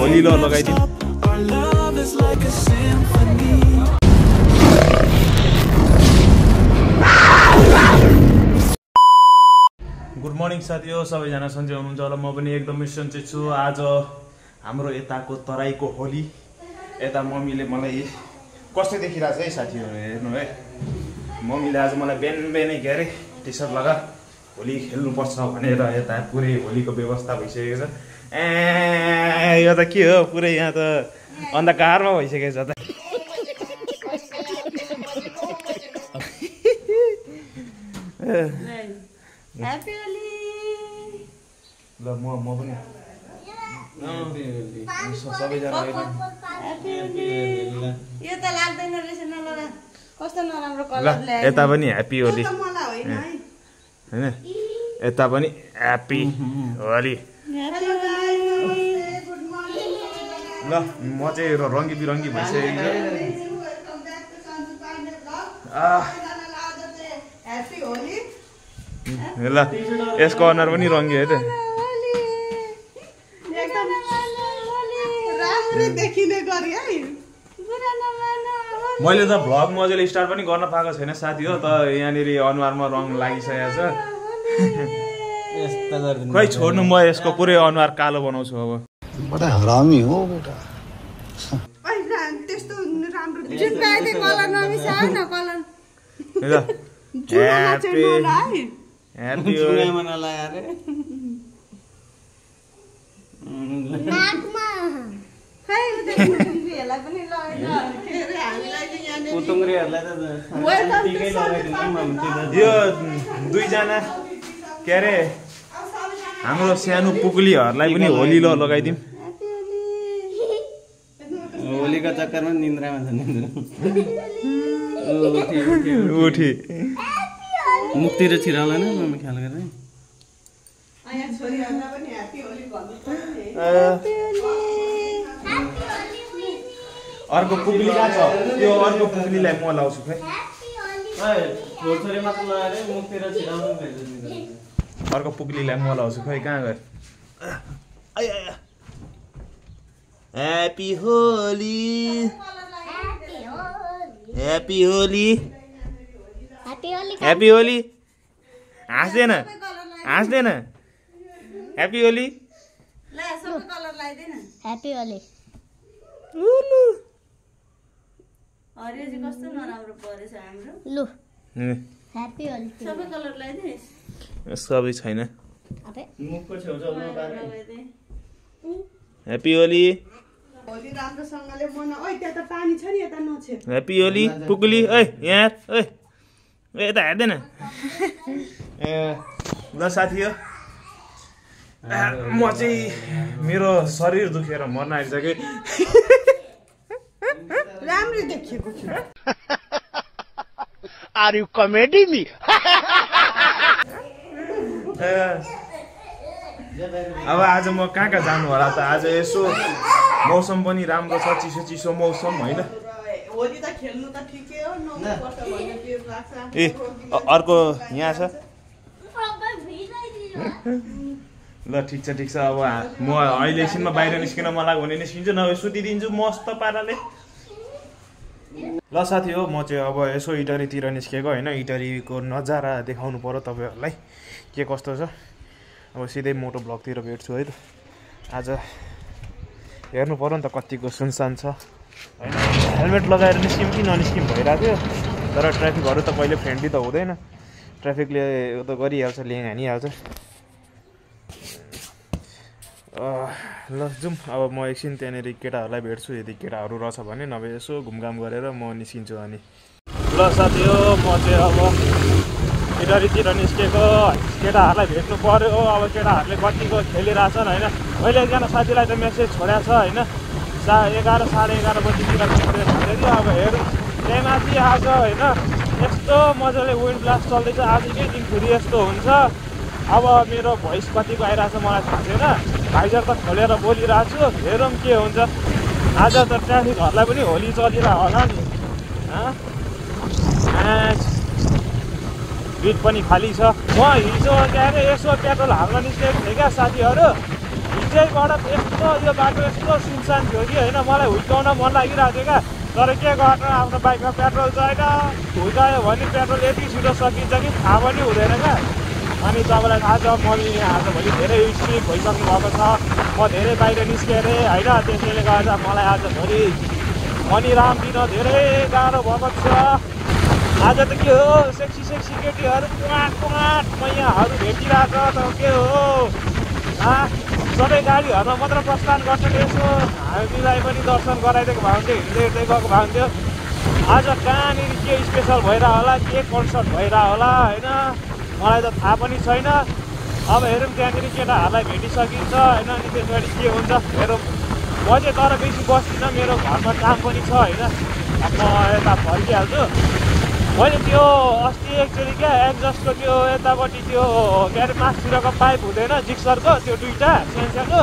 होली ल लगाइदिउँ। Good morning साथीहरु, सबैजना सन्चै हुनुहुन्छ होला। म पनि एकदमै सन्चै छु। आज हाम्रो यताको तराईको होली। यता मम्मीले मलाई कस्तो देखिरहेछ है साथीहरु, हेर्नु है। मम्मीले आज मलाई बिहान बिहानै के अरे टी सर्ट लगा होली खेल्नुपर्छ भनेर यता पुरै होलीको व्यवस्था भइसकेको छ। यो त के हो, पुरै यहाँ त अन्धकारमा भइसकेको छ त। ह्यापी होली। ल म पनि सबैजना यो त लाग्दैन रहेछ, नलगा। कस्तो नराम्रो कलर ल्याए। यता पनि ह्यापी होली हैन, यता पनि ह्यापी होली। ल म चाहिँ रङ्गी बिरङ्गी भइसकेको छु। ल यसको अनुहार पनि रङ्गी है त। मैले त भ्लग मजाले स्टार्ट पनि गर्न पाएको छैन साथी हो, त यहाँनिर अनुहारमा रङ लागिसकेको छ। खै छोड्नु, म यसको पुरै अनुहार कालो बनाउँछु अब। बडा हरामी हो बेटा। त्यस्तो राम्रो जुत्ताले कलर नमिसाउ न, कलर ह्यापी यो दुईजना के अरे हाम्रो सानो पुगलीहरूलाई पनि होली ल लगाइदिउँ। होलीका चक्करमा निन्द्रामा छ। उठी मुक्ति र छिराउला न मम्मी ख्याल गरे। अर्को पुगली कहाँ छ? त्यो अर्को पुगलीलाई म लाउँछु खै। छोरी मात्र लगाएर मुक्ति र छिराउनु भेट्छ। अर्को पुगलीलाई म लाउँछु खै, कहाँ गयो? Happy Holi, happy Holi, happy Holi. हाँस्दैन, हाँस्दैन। Happy Holi, happy Holi. अरे कस्तो नराम्रो परेछ हाम्रो। लु ह्यापी होली। सबै कलर लगाइदे। सबै छैन। मुखको छेउछाउमा ह्यापी होली, होली राम्रोसँगले मना। ओइ त्यहाँ त पानी छ नि, यता नछेप। ह्यापी होली पुगली। ओइ यहाँ ओइ यता हेर्दैन। ल साथी हो, म चाहिँ मेरो शरीर दुखेर मर्न आइसके। राम्रो देखिएको छु। Are you comedy me? अब आज म कहाँ कहाँ जानु होला त? आज यसो मौसम पनि राम्रो छ, चिसो चिसो मौसम होइन। होली त खेल्नु त ठिकै हो, नपर्छ भन्ने के लाग्छ। ए अर्को यहाँ छ। ल ठिक छ ठिक छ। अब म अहिले एकछिनमा बाहिर निस्किन मन लाग्यो भने निस्किन्छु, नभए सुतिदिन्छु मस्त पाराले। ल साथी हो, म चाहिँ अब यसो इटरीतिर निस्केको होइन। इटरीको नजारा देखाउनु पर्यो तपाईँहरूलाई के कस्तो छ। अब सिधै मोटो ब्लगतिर भेट्छु है त। आज हेर्नु पर्यो नि त कतिको सुनसान छ होइन। हेलमेट लगाएर निस्क्यौँ कि ननिस्क्यौँ भइरहेको थियो, तर ट्राफिकहरू त कहिले फ्रेन्डली त हुँदैन। ट्राफिकले त गरिहाल्छ, ल्याङ हानिहाल्छ। ल जाउँ अब। म एकछिन त्यहाँनिर केटाहरूलाई भेट्छु, यदि केटाहरू रहेछ भने, नभए यसो घुमघाम गरेर म निस्किन्छु। अनि ल साथी हो, म चाहिँ अब इटरीतिर निस्केको। केटाहरूलाई भेट्नु पर्यो। अब केटाहरूले कतिको खेलिरहेछन् होइन। मैले एकजना साथीलाई त मेसेज छोडेको छ होइन, 11 साढे 11 बजीतिर भन्दै थियो। अब हेरौँ त्यहाँ माथि आज होइन यस्तो मजाले विन्ड ब्लास्ट चल्दैछ। आजकै दिन फेरि यस्तो हुन्छ। अब मेरो भोइस कतिको आइरहेको छ मलाई थाहा छैन। भाइजर त खोलेर बोलिरहेको छु, हेरौँ के हुन्छ। आज त ट्राफिकहरूलाई पनि होली चलिरहेको होला नि। ब्रिज पनि खाली छ। म हिजो के अरे यसो पेट्रोल हाल्न निस्केको थिएँ क्या साथीहरू। विजयबाट यस्तो यो बाटो यस्तो सुनसान थियो कि होइन मलाई हुर्काउन मन लागिरहेको थियो क्या तर के गर्नु आफ्नो बाइकमा पेट्रोल छैन हुर्कायो भने पेट्रोल यति छिटो सकिन्छ कि थाहा पनि हुँदैन क्या अनि तपाईँलाई थाहा छ मम्मी आजभोलि धेरै स्लिप भइसक्नु भएको छ म धेरै बाहिर निस्केँ अरे होइन त्यसैले गर्दा मलाई आजभोलि मनिराम दिन धेरै गाह्रो भएको छ आज त के हो सेक्सी केटीहरू कुमाट मैयाहरू भेटिरहेको छ त के हो सबै गाडीहरूमा मात्र प्रस्थान गर्छन् यसो हामीलाई पनि दर्शन गराइदिएको भए हुन्थ्यो हिँड्दै गएको भए हुन्थ्यो आज कहाँनिर के स्पेसल भइरह होला के कन्सर्ट भइरह होला होइन मलाई त थाहा पनि छैन अब हेरौँ त्यहाँनिर केटाहरूलाई भेटिसकिन्छ होइन अनि त्यसपछि के हुन्छ हेरौँ म चाहिँ तर बेसी बस्दिनँ मेरो घरमा काम पनि छ होइन म यता फर्किहाल्छु मैले त्यो अस्ति एकचोटि क्या एक्जस्टको त्यो यतापट्टि त्यो के अरे मासतिरको पाइप हुँदैन जिक्सरको त्यो दुईवटा सानो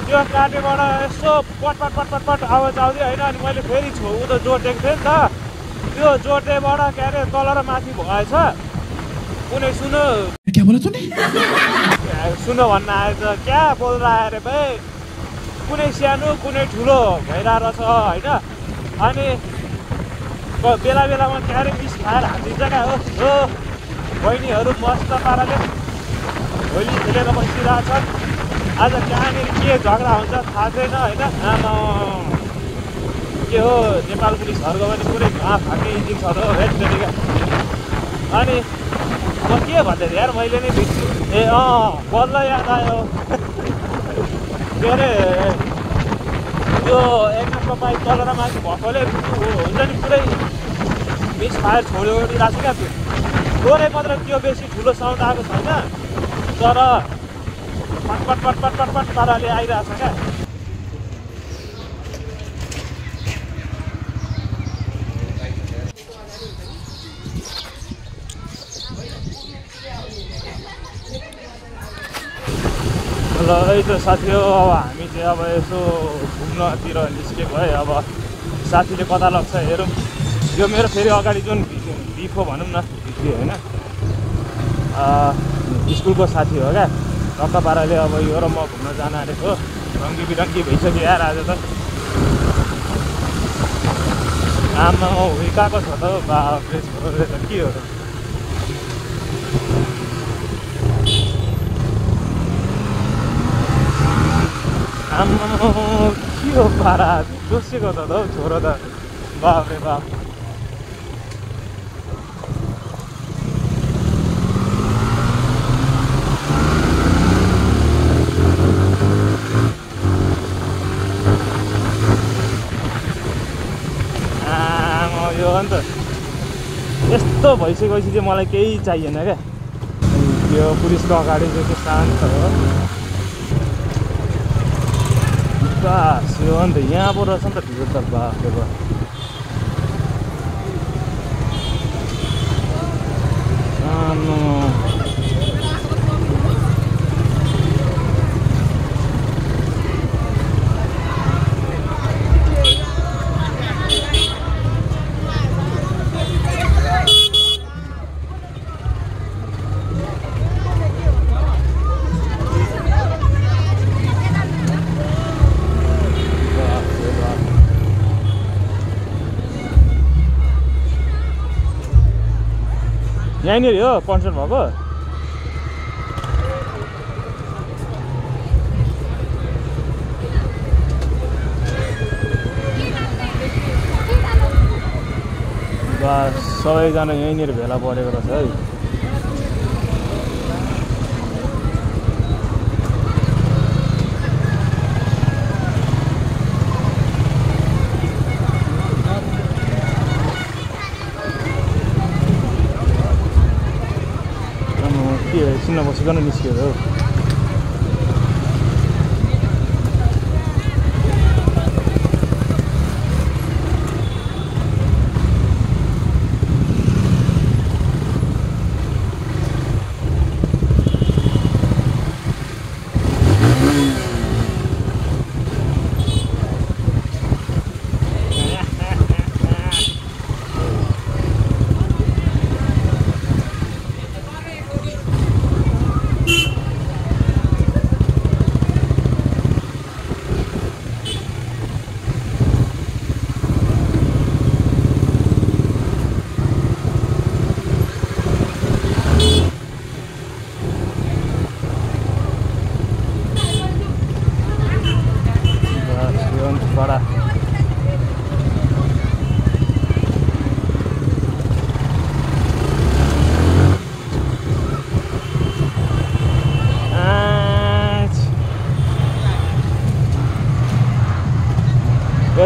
त्यो काटेबाट यसो पट आवाज आउँदै होइन अनि मैले फेरि उँधो जोडेको थिएँ नि त त्यो जोडेबाट के अरे तल र माथि भएछ कुनै सुनो भन्न आएछ क्या बोल्दा अरे भाइ कुनै सानो कुनै ठुलो भइरहेको छ होइन अनि बेला बेलामा के अरे मिस खाएर हालिदिन्छ क्या हो बहिनीहरू मस्त पाराले होली खेलेर बसिरहेछन् आज कहाँनिर के झगडा हुन्छ थाहा छैन होइन आमा के हो नेपाल पुलिसहरूको पनि पुरै घाँ फाट्ने इन्जिन छ र हेर्दैका अनि म के भन्दै थिएँ यार मैले नै बिर्छु ए बल्ल याद आयो के अरे यो एक नम्बर पाइप तल र माथि भएकोले हुन्छ नि पुरै मिस फायर छोडिरहेको छ क्या त्यो थोरै मात्र त्यो बेसी ठुलो साउन्ड आएको छैन तर पट पाराले आइरहेको छ क्या ल है त साथी हो अब हामी चाहिँ अब यसो घुम्नतिर निस्केको है अब साथीले कता लाग्छ हेरौँ यो मेरो फेरि अगाडि जुन बिफो भनौँ न भित्री होइन स्कुलको साथी हो क्या टक्क पाराले अब यो र म घुम्न जान आँटेको रङ्गी बिरङ्गी भइसक्यो यार आज त आमा हुर्काएको छ त बाफ्रे छोरोले त के हो आमा के हो पारा जोसेको त हौ छोरो त बाफ्रे बाफ यो अन्त यस्तो भइसकेपछि चाहिँ मलाई केही चाहिएन क्या यो पुलिसको अगाडि चाहिँ त्यो शान्त हो बास यो अन्त यहाँ पो रहेछ नि त भिड त बाफ्रे बाफ यहीँनिर हो कन्सर्ट भएको बस सबैजना यहीँनिर भेला परेको रहेछ है एकछिन बसिकन निस्क्यो हौ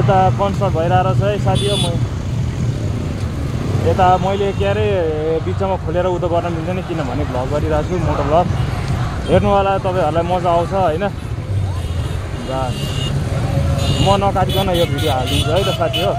यता कन्सर्ट भइरहेको छ है साथी हो। यता मैले के अरे बिचमा खोलेर उदो गर्न मिल्दैन किनभने भ्लग गरिरहेको छु मोटो भ्लग हेर्नुवाला तपाईँहरूलाई मजा आउँछ होइन। म नकाटिकन यो भिडियो हालिदिन्छु है त साथी हो।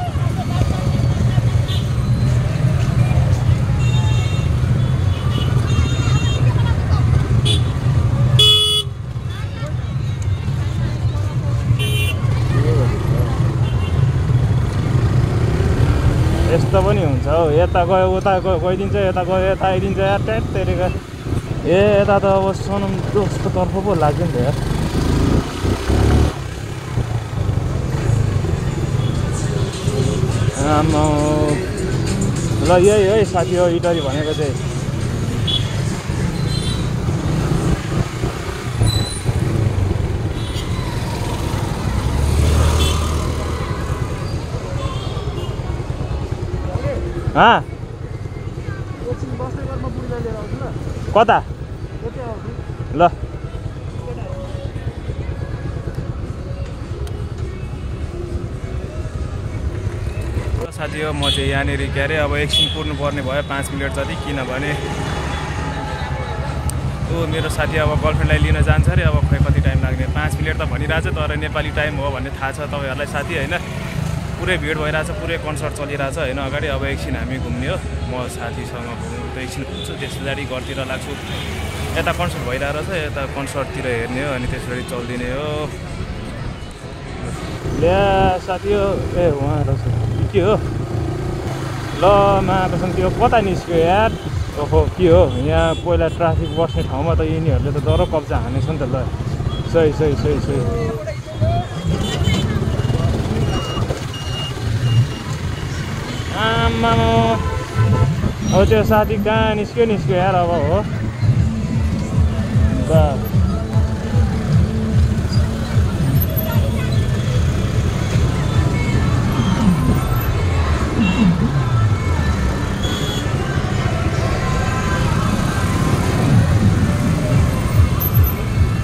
यस्तो पनि हुन्छ हौ, यता गयो उता गइदिन्छ, यता गयो यता आइदिन्छ यार ट्याट तेरेको। ए यता त अब सोनम दोस्तको तर्फ पो लाग्यो नि त यार। आम्मा ल यही है साथी हो इटरी भनेको चाहिँ। कता ल साथी हो म चाहिँ यहाँनिर के अरे अब एकछिन कुर्नु पर्ने भयो 5 मिनट जति किनभने मेरो साथी अब गर्लफ्रेन्डलाई लिन जान्छ अरे। अब खै कति टाइम लाग्ने 5 मिनट त भनिरहेछ तर नेपाली टाइम हो भन्ने थाहा छ तपाईँहरूलाई साथी होइन। पुरै भिड भइरहेछ, पुरै कन्सर्ट चलिरहेछ होइन अगाडि। अब एकछिन हामी घुम्ने हो, म साथीसँग घुम्नु त एकछिन घुम्छु त्यस पछाडि घरतिर लाग्छु। यता कन्सर्ट भइरहेको छ यता कन्सर्टतिर हेर्ने हो अनि त्यस पछाडि चल्दिने हो। ल्या साथी हो ए उहाँ रहेछ के हो ल महाकसम के हो कता निस्क्यो यार। ओहो के हो यहाँ पहिला ट्राफिक बस्ने ठाउँमा त यिनीहरूले त डह्रो कब्जा हानेछ नि त। ल सही सही सही सही आम्मा अब त्यो साथी कहाँ निस्क्यो यार अब हो।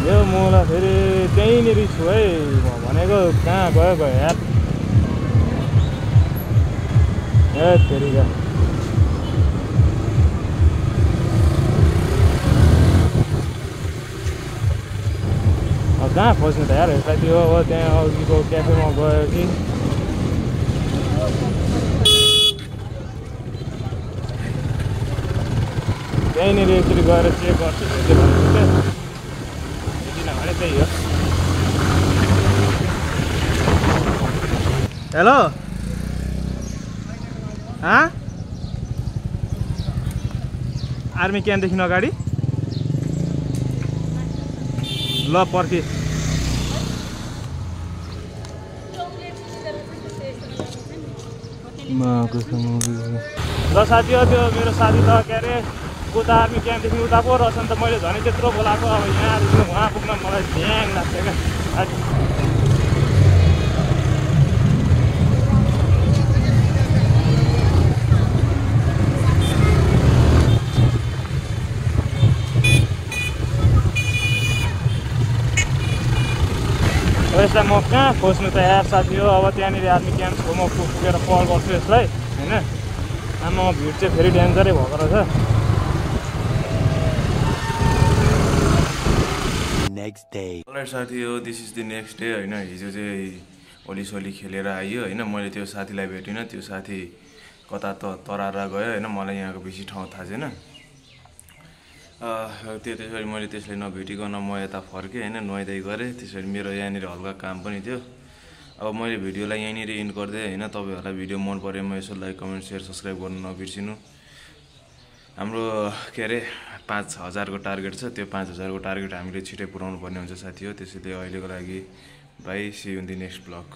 यो मलाई फेरि त्यहीँनिर छु है भनेको कहाँ गयो यार। ए तेरिका अब कहाँ खोज्नु त यार साथी हो। अब त्यहाँ अघिको क्याफेमा गयो कि त्यहीँनिर एकचोटि गएर चेक गर्छु के भन्छु क्या किनभने त्यही हो। हेलो आर्मी क्याम्पदेखि अगाडि ल पर्खी ल साथी हो। त्यो मेरो साथी त के अरे उता आर्मी क्याम्पदेखि उता पो रहेछ नि त। मैले झन् त्यत्रो बोलाएको अब यहाँदेखि उहाँ पुग्न मलाई ध्यान लाग्छ क्या। यसलाई म कहाँ खोज्नु त यार साथी हो। अब त्यहाँनिर आर्मी क्याम्प म पुगेर कल गर्छु यसलाई होइन। आमा भिड चाहिँ फेरि डेन्जरै भएको रहेछ। अलराइट साथी हो this is the next day होइन। हिजो चाहिँ होलीसोली खेलेर आइयो होइन। मैले त्यो साथीलाई भेटिनँ, त्यो साथी कता तरारा गयो होइन। मलाई यहाँको बेसी ठाउँ थाहा छैन। त्यसरी मैले त्यसलाई नभेटिकन म यता फर्केँ होइन, नुहाइधुवाइ गरेँ। त्यसरी मेरो यहाँनिर हल्का काम पनि थियो। अब मैले भिडियोलाई यहीँनिर इन्ड गर्दै होइन। तपाईँहरूलाई भिडियो मन परेमा यसो लाइक कमेन्ट सेयर सब्सक्राइब गर्नु नबिर्सिनु। हाम्रो के अरे 5000 को टार्गेट छ। त्यो 5000 को टार्गेट हामीले छिटै पुऱ्याउनु पर्ने हुन्छ साथी हो। त्यसैले अहिलेको लागि bye see you in the next blog.